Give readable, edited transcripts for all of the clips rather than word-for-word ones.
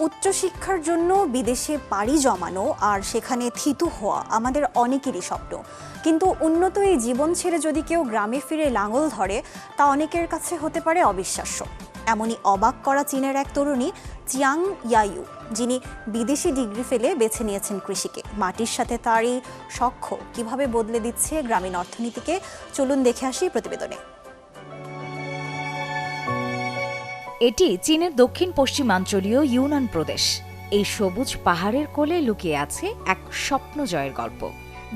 উচ্চশিক্ষার জন্য বিদেশে পাড়ি জমানো আর সেখানে থিতু হওয়া আমাদের অনেকেরই স্বপ্ন, কিন্তু উন্নত এই জীবন ছেড়ে যদি কেউ গ্রামে ফিরে লাঙল ধরে তা অনেকের কাছে হতে পারে অবিশ্বাস্য। এমনই অবাক করা চীনের এক তরুণী চিয়াং ইয়াইউ, যিনি বিদেশি ডিগ্রি ফেলে বেছে নিয়েছেন কৃষিকে। মাটির সাথে তার এই সখ্য কিভাবে বদলে দিচ্ছে গ্রামীণ অর্থনীতিকে, চলুন দেখে আসি প্রতিবেদনে। এটি চীনের দক্ষিণ পশ্চিমাঞ্চলীয় ইউনান প্রদেশ। এই সবুজ পাহাড়ের কোলে লুকিয়ে আছে এক স্বপ্ন জয়ের গল্প,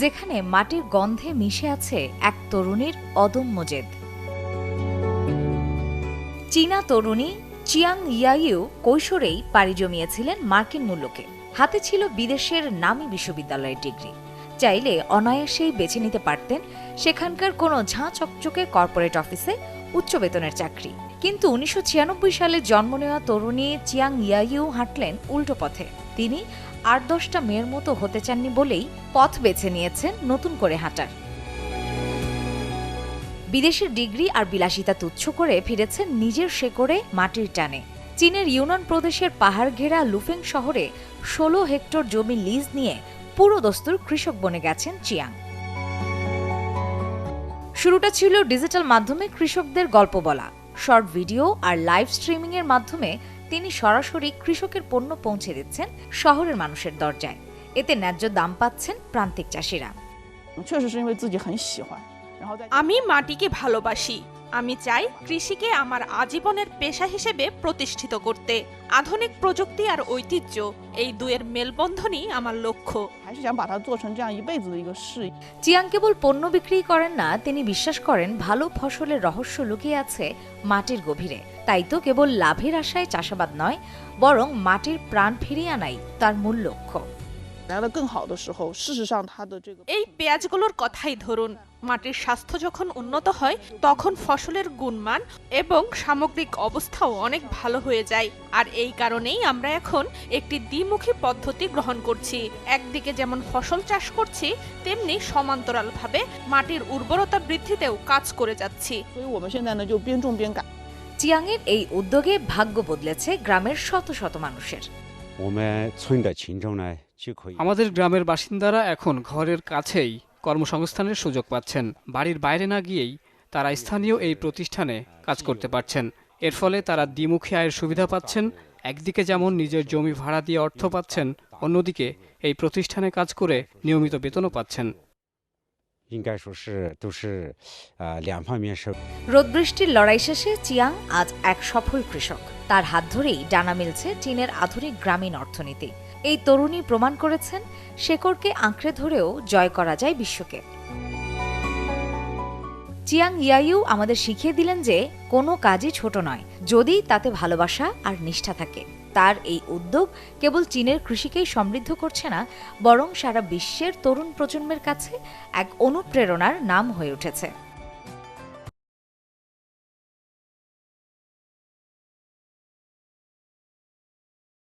যেখানে মাটির গন্ধে মিশে আছে এক তরুণীর অদম্য জেদ। চীনা তরুণী চিয়াং ইয়াইউ কৈশোরেই পাড়ি জমিয়েছিলেন মার্কিন মুলুকে। হাতে ছিল বিদেশের নামী বিশ্ববিদ্যালয়ের ডিগ্রি। চাইলে অনায়াসেই বেছে নিতে পারতেন সেখানকার কোনো ঝাঁ চকচকে কর্পোরেট অফিসে উচ্চ বেতনের চাকরি। কিন্তু 1996 সালে জন্ম নেওয়া তরুণী চিয়াং ইয়াইউ হাঁটলেন উল্টো পথে। তিনি 8-10টা মেয়ের মতো হতে চাননি বলেই পথ বেছে নিয়েছেন নতুন করে হাঁটার। বিদেশের ডিগ্রি আর বিলাসিতা তুচ্ছ করে ফিরেছেন নিজের শেকড়ে, মাটির টানে। চীনের ইউনান প্রদেশের পাহাড় ঘেরা লুফেং শহরে 16 হেক্টর জমি লিজ নিয়ে পুরো দস্তুর কৃষক বনে গেছেন চিয়াং। শুরুটা ছিল ডিজিটাল মাধ্যমে কৃষকদের গল্প বলা, শর্ট ভিডিও আর লাইভ স্ট্রিমিং এর মাধ্যমে তিনি সরাসরি কৃষকের পণ্য পৌঁছে দিচ্ছেন শহরের মানুষের দরজায়। এতে ন্যায্য দাম পাচ্ছেন প্রান্তিক চাষিরা। আমি মাটিকে ভালোবাসি। আমি চাই কৃষিকে আমার আজীবনের পেশা হিসেবে প্রতিষ্ঠিত করতে। আধুনিক প্রযুক্তি আর ঐতিহ্য, এই দুয়ের মেলবন্ধনই আমার লক্ষ্য। চিয়াং কেবল পণ্য বিক্রি করেন না, তিনি বিশ্বাস করেন ভালো ফসলের রহস্য লুকিয়ে আছে মাটির গভীরে। তাই তো কেবল লাভের আশায় চাষাবাদ নয়, বরং মাটির প্রাণ ফিরিয়ে আনাই তার মূল লক্ষ্য। এই পেঁয়াজগুলোর কথাই ধরুন, মাটির স্বাস্থ্য যখন উন্নত হয় তখন ফসলের গুণমান এবং সামগ্রিক অবস্থাও অনেক ভালো হয়ে যায়। আর এই কারণেই আমরা এখন একটি দ্বিমুখী পদ্ধতি গ্রহণ করছি। একদিকে যেমন ফসল চাষ করছি, তেমনি সমান্তরালভাবে মাটির উর্বরতা বৃদ্ধিতেও কাজ করে যাচ্ছি। চিয়াংয়ের এই উদ্যোগে ভাগ্য বদলেছে গ্রামের শত শত মানুষের। আমাদের গ্রামের বাসিন্দারা এখন ঘরের কাছেই কর্মসংস্থানের সুযোগ পাচ্ছেন। বাড়ির বাইরে না গিয়েই তারা স্থানীয় এই প্রতিষ্ঠানে কাজ করতে পারছেন। এর ফলে তারা দ্বিমুখী আয়ের সুবিধা পাচ্ছেন। একদিকে যেমন নিজের জমি ভাড়া দিয়ে অর্থ পাচ্ছেন, অন্যদিকে এই প্রতিষ্ঠানে কাজ করে নিয়মিত বেতনও পাচ্ছেন। রোদ বৃষ্টির লড়াই শেষে চিয়াং আজ এক সফল কৃষক। তার হাত ধরেই ডানা মিলছে চীনের আধুনিক গ্রামীণ অর্থনীতি। এই তরুণী প্রমাণ করেছেন শেকড়কে আঁকড়ে ধরেও জয় করা যায় বিশ্বকে। চিয়াং ইয়াইউ আমাদের শিখিয়ে দিলেন যে কোনো কাজই ছোট নয়, যদি তাতে ভালোবাসা আর নিষ্ঠা থাকে। তার এই উদ্যোগ কেবল চীনের কৃষিকেই সমৃদ্ধ করছে না, বরং সারা বিশ্বের তরুণ প্রজন্মের কাছে এক অনুপ্রেরণার নাম হয়ে উঠেছে।